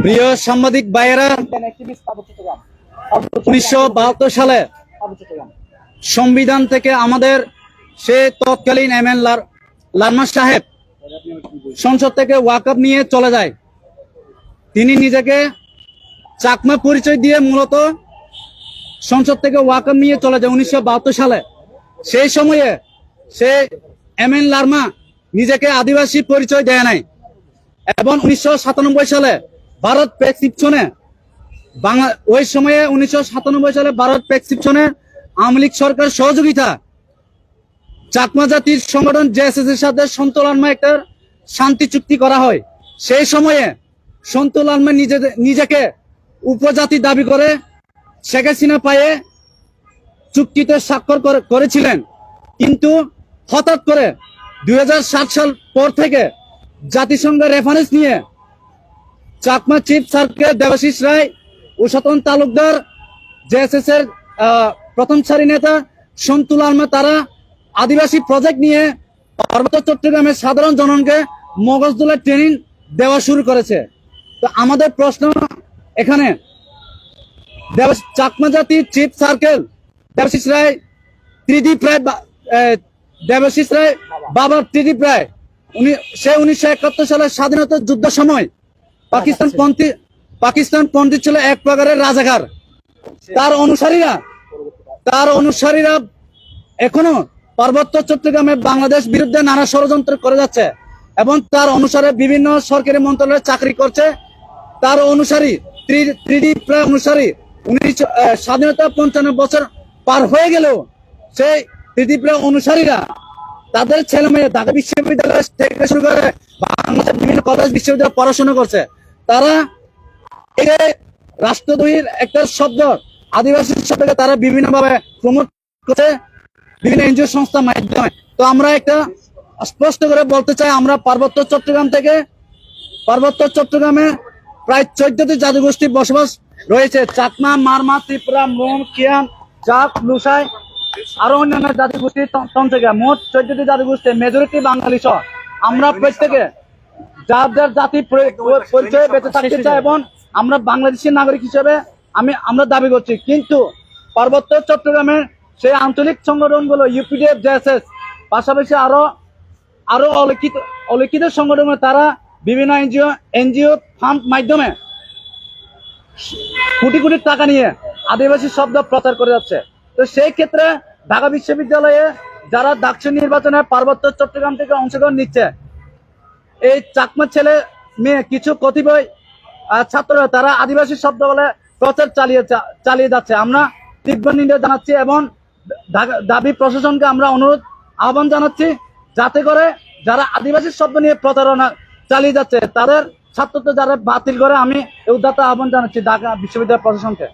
প্রিয় সাংবাদিক ভাইয়েরা, 1972 সালে সংবিধান থেকে আমাদের সে তৎকালীন এমএন লারমা সাহেব সংসদ থেকে ওয়াকআপ নিয়ে চলে যায়। তিনি নিজেকে চাকমা পরিচয় দিয়ে মূলত সংসদ থেকে ওয়াকআপ নিয়ে চলে যায় 1972 সালে। সেই সময়ে সে এমএন লারমা নিজেকে আদিবাসী পরিচয় দেয় নাই এবং 1997 সালে ভারত প্রেসক্রিপশনে ওই সময়ে 1997 সালে ভারত প্রেসক্রিপশনে আওয়ামী লীগ সরকার সহযোগিতা চাকমা জাতির সংগঠন জেএসএস এর সাথে সন্তু লারমা একটা শান্তি চুক্তি করা হয়। সেই সময়ে সন্তু লারমা নিজেকে উপজাতি দাবি করে শেখ হাসিনা পায়ে চুক্তিতে স্বাক্ষর করেছিলেন। কিন্তু হঠাৎ করে 2007 সাল পর থেকে জাতিসংঘের রেফারেন্স নিয়ে চাকমা চিফ সার্কেল দেবাশিস রায় ও সতন তালুকদার জেএসএস এর প্রথম সারি নেতা সন্তু লারমা তারা আদিবাসী প্রজেক্ট নিয়ে পার্বত্য চট্টগ্রামের সাধারণ জনগণকে মগজদোলার ট্রেনিং দেওয়া শুরু করেছে। তো আমাদের প্রশ্ন এখানে, চাকমা জাতির চিফ সার্কেল দেবাশিস রায় ত্রিদীপ রায় দেবাশিস রায় বাবা ত্রিদীপ রায় সে 1971 সালের স্বাধীনতা যুদ্ধ সময় পাকিস্তান পন্থী ছিল এক প্রকারের রাজাকার। তার অনুসারীরা এখনো পার্বত্য চট্টগ্রামে বাংলাদেশ বিরুদ্ধে নানা ষড়যন্ত্র করে যাচ্ছে এবং তার অনুসারে বিভিন্ন সরকারি মন্ত্রণালয়ে চাকরি করছে। তার অনুসারী ত্রিদীপ রায় অনুসারী স্বাধীনতা 55 বছর পার হয়ে গেলেও সেই ত্রিদীপ রায় অনুসারীরা তাদের ছেলে মেয়ে ঢাকা বিশ্ববিদ্যালয় থেকে শুরু করে বাংলাদেশের বিভিন্ন কলেজ বিশ্ববিদ্যালয়ে পড়াশোনা করছে। তারা এই রাষ্ট্রদ্রোহীর একটা শব্দ আদিবাসী শব্দকে তারা বিভিন্ন ভাবে প্রমোট করছে বিভিন্ন এনজিও সংস্থার মাধ্যমে। তো আমরা একটা স্পষ্ট করে বলতে চাই, আমরা পার্বত্য চট্টগ্রামে প্রায় 14টি জাতিগোষ্ঠীর বসবাস রয়েছে। চাকমা, মারমা, ত্রিপুরা, মোম, কিয়ান, চাক, লুসাই আরো অন্যান্য জাতিগোষ্ঠীর তন্ত্রিকা মোট 14টি জাতিগোষ্ঠী, মেজরিটি বাঙালি সহ আমরা প্রত্যেকে যার জাতি পরিচয়ে বেঁচে থাকতে চাই এবং আমরা বাংলাদেশী নাগরিক হিসেবে আমরা দাবি করছি। কিন্তু পার্বত্য চট্টগ্রামের সেই আঞ্চলিক সংগঠনগুলো ইউপিডিএফ, জেএসএস পাশাপাশি আরো অলিখিত সংগঠন তারা বিভিন্ন এনজিও ফান্ড মাধ্যমে কোটি কোটি টাকা নিয়ে আদিবাসী শব্দ প্রচার করে যাচ্ছে। তো সেই ক্ষেত্রে ঢাকা বিশ্ববিদ্যালয়ে যারা ডাকসু নির্বাচনে পার্বত্য চট্টগ্রাম থেকে অংশগ্রহণ নিচ্ছে, এই চাকমা ছেলে মেয়ে কিছু কতিপয় ছাত্ররা তারা আদিবাসী শব্দ বলে প্রচার চালিয়ে যাচ্ছে। আমরা তীব্র নিন্দা জানাচ্ছি এবং দাবি প্রশাসনকে আমরা আহ্বান জানাচ্ছি যাতে করে যারা আদিবাসী শব্দ নিয়ে প্রচারণা চালিয়ে যাচ্ছে তাদের ছাত্রত্ব যারা বাতিল করে, আমি এই উদাত্ত আহ্বান জানাচ্ছি ঢাকা বিশ্ববিদ্যালয় প্রশাসনকে।